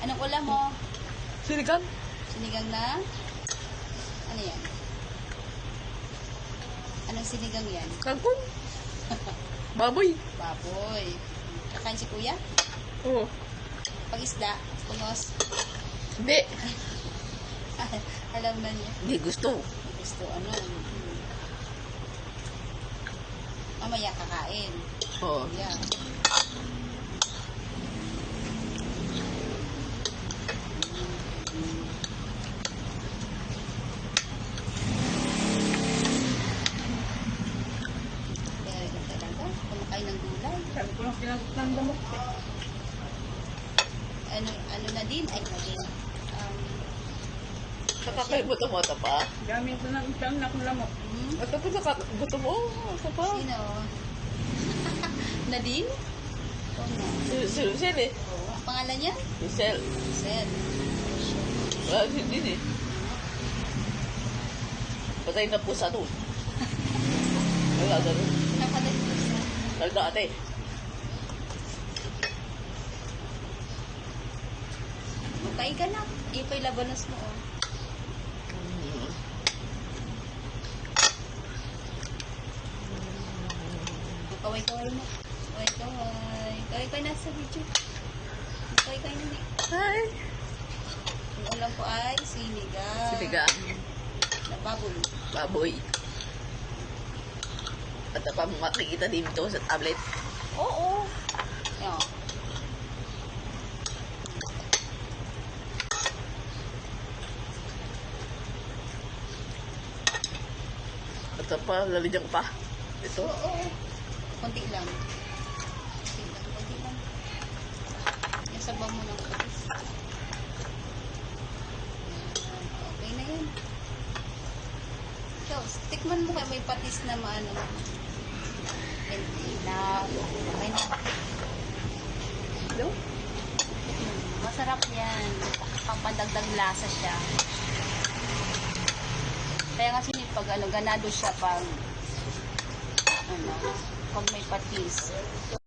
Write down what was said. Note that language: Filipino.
Anong ulam mo? Sinigang. Sinigang na? Ano yan? Anong sinigang yan? Kangkong. Baboy. Baboy. Kakain si kuya? Oo. Pag-isda? Pungos? Hindi. Alam na niya. Hindi gusto. Gusto ano? Mamaya kakain. Oo. Yeah. Kaya talaga, kumakain ng gulay. Sabi ko lang pinagot ng damok. Ano na din? Ay, na din. Nakakaibuto-moto pa. Gamit ko ng isang nakulamak. Ito po nakakaguto mo. Ako pa. Sino? Nadine? Oo nga. Sel eh. Oo. Ang pangalan niya? Sel. Sel. Wala din eh. Patay na po sa doon. Wala ganun. Nakadali ko siya. Nagdate. Magkain ka na. Ipay labanos mo, oh. Kaway-kaway mo. Kaway-kaway. Kaway-kaway na sa video. Kaway-kaway na ni. Hi. Yung ulam ko ay sinigang. Sinigang. Na baboy. Baboy. At pa makikita dito sa tablet. Oo. Yan. At pa lalidyan pa. Ito. Oo. Konti lang. Konti lang. Konti lang. Yung sabaw mo ng patis. Yan. Okay na yan. Ikaw, tikman mo kaya may patis na maano. Hindi na. Okay na. Hello? Masarap yan. Papadagdag lasa siya. Kaya kasi pag ganado siya pag may patis.